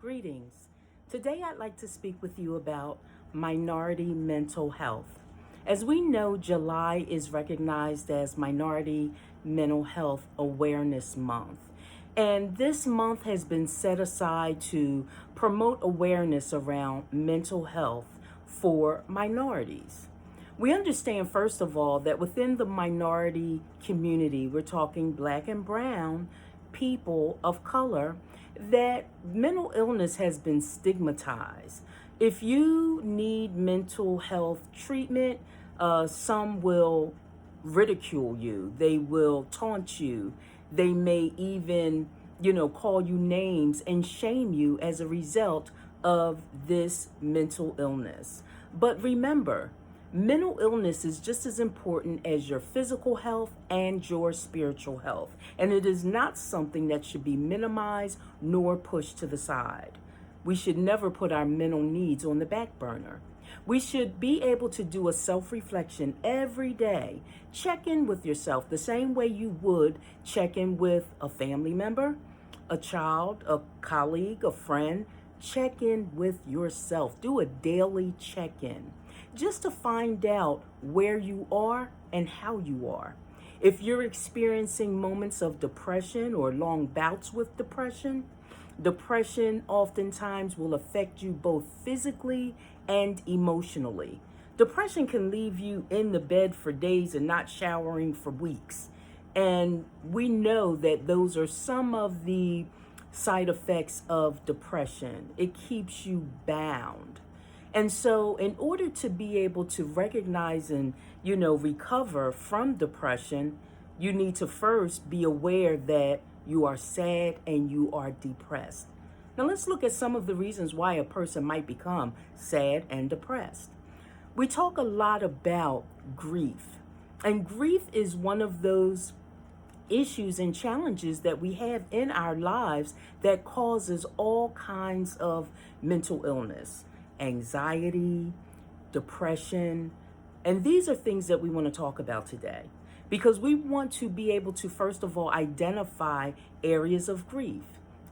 Greetings. Today I'd like to speak with you about minority mental health. As we know, July is recognized as Minority Mental Health Awareness Month. And this month has been set aside to promote awareness around mental health for minorities. We understand, first of all, that within the minority community, we're talking black and brown people of color, that mental illness has been stigmatized. If you need mental health treatment, some will ridicule you, they will taunt you, they may even, call you names and shame you as a result of this mental illness. But remember, mental illness is just as important as your physical health and your spiritual health. And it is not something that should be minimized nor pushed to the side. We should never put our mental needs on the back burner. We should be able to do a self-reflection every day. Check in with yourself the same way you would check in with a family member, a child, a colleague, a friend. Check in with yourself. Do a daily check-in just to find out where you are and how you are. If you're experiencing moments of depression or long bouts with depression oftentimes will affect you both physically and emotionally. Depression can leave you in the bed for days and not showering for weeks. And we know that those are some of the side effects of depression. It keeps you bound. And so in order to be able to recognize and, recover from depression, you need to first be aware that you are sad and you are depressed. Now let's look at some of the reasons why a person might become sad and depressed. We talk a lot about grief, and grief is one of those issues and challenges that we have in our lives that causes all kinds of mental illness, anxiety, depression. And these are things that we want to talk about today because we want to be able to, first of all, identify areas of grief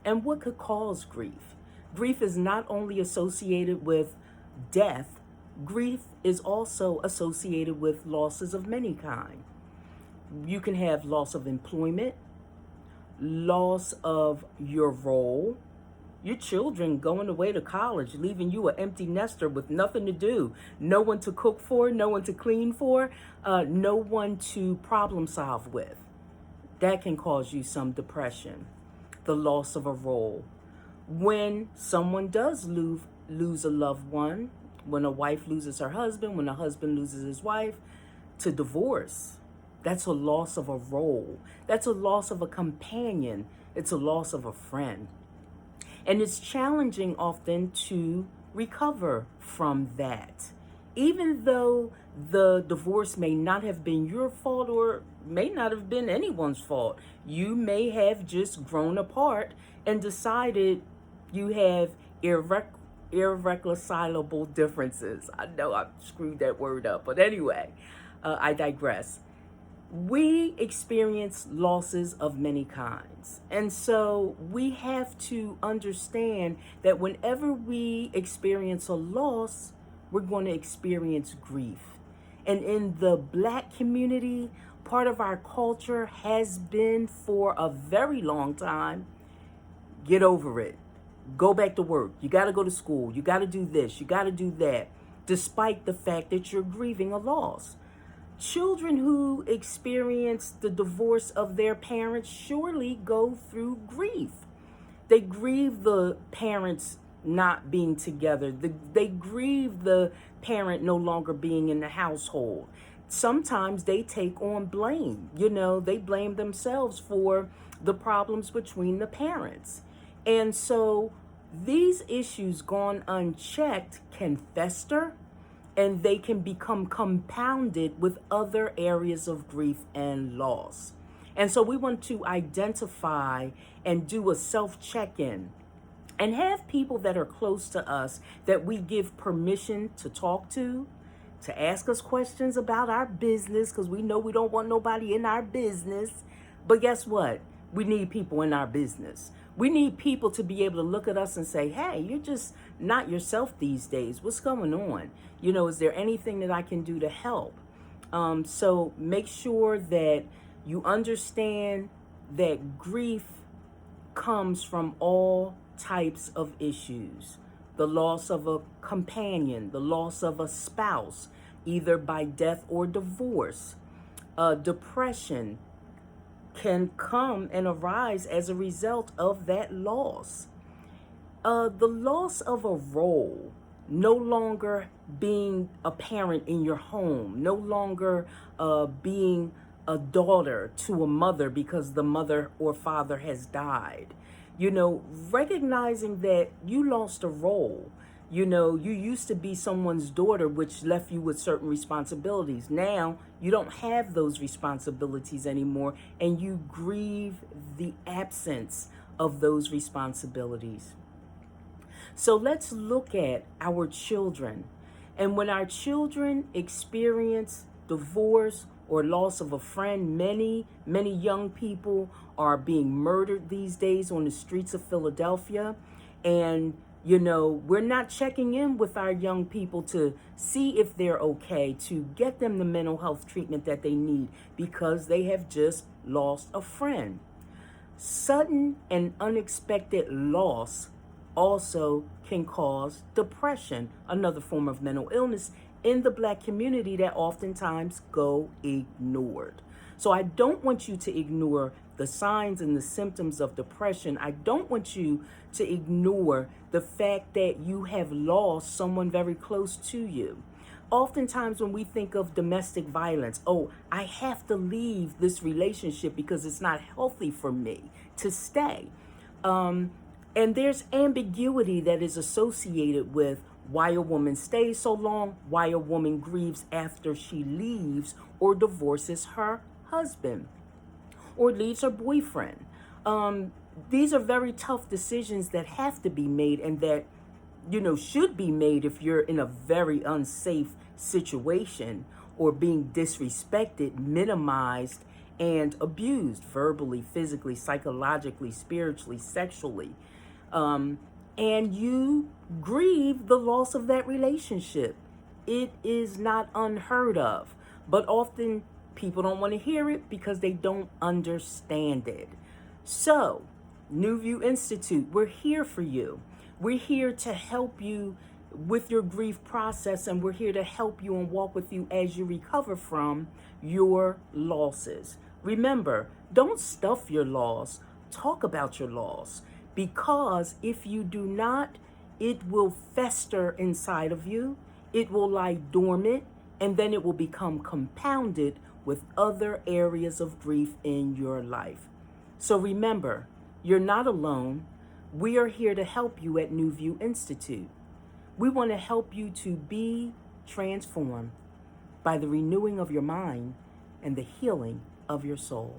and what could cause grief. Grief is not only associated with death, grief is also associated with losses of many kinds. You can have loss of employment, loss of your role, your children going away to college, leaving you an empty nester with nothing to do, no one to cook for, no one to clean for, no one to problem solve with. That can cause you some depression. The loss of a role. When someone does lose a loved one, when a wife loses her husband, when a husband loses his wife, to divorce. That's a loss of a role. That's a loss of a companion. It's a loss of a friend. And it's challenging often to recover from that. Even though the divorce may not have been your fault or may not have been anyone's fault. You may have just grown apart and decided you have irreconcilable differences. I know I screwed that word up, but anyway, I digress. We experience losses of many kinds. And so we have to understand that whenever we experience a loss, we're going to experience grief. And in the Black community, part of our culture has been for a very long time, get over it. Go back to work. You got to go to school. You got to do this. You got to do that, despite the fact that you're grieving a loss. Children who experience the divorce of their parents surely go through grief. They grieve the parents not being together. They grieve the parent no longer being in the household. Sometimes they take on blame. They blame themselves for the problems between the parents. And so these issues gone unchecked can fester, and they can become compounded with other areas of grief and loss. And so we want to identify and do a self-check-in and have people that are close to us that we give permission to talk to ask us questions about our business, because we know we don't want nobody in our business. But guess what? We need people in our business. We need people to be able to look at us and say, hey, you're just not yourself these days. What's going on? Is there anything that I can do to help? So make sure that you understand that grief comes from all types of issues. The loss of a companion, the loss of a spouse, either by death or divorce. Depression can come and arise as a result of that loss. The loss of a role, no longer being a parent in your home, no longer being a daughter to a mother because the mother or father has died. Recognizing that you lost a role. You used to be someone's daughter, which left you with certain responsibilities. Now you don't have those responsibilities anymore, and you grieve the absence of those responsibilities. So let's look at our children. And when our children experience divorce or loss of a friend, many young people are being murdered these days on the streets of Philadelphia. And, we're not checking in with our young people to see if they're okay, to get them the mental health treatment that they need because they have just lost a friend. Sudden and unexpected loss also can cause depression, another form of mental illness in the Black community that oftentimes go ignored. So I don't want you to ignore the signs and the symptoms of depression. I don't want you to ignore the fact that you have lost someone very close to you. Oftentimes when we think of domestic violence, I have to leave this relationship because it's not healthy for me to stay. And there's ambiguity that is associated with why a woman stays so long, why a woman grieves after she leaves or divorces her husband or leaves her boyfriend. These are very tough decisions that have to be made and that, should be made if you're in a very unsafe situation or being disrespected, minimized, and abused verbally, physically, psychologically, spiritually, sexually. And you grieve the loss of that relationship. It is not unheard of, but often people don't want to hear it because they don't understand it. So, New View Institute, we're here for you. We're here to help you with your grief process, and we're here to help you and walk with you as you recover from your losses. Remember, don't stuff your loss. Talk about your loss. Because if you do not, it will fester inside of you, it will lie dormant, and then it will become compounded with other areas of grief in your life. So remember, you're not alone. We are here to help you at New View Institute. We want to help you to be transformed by the renewing of your mind and the healing of your soul.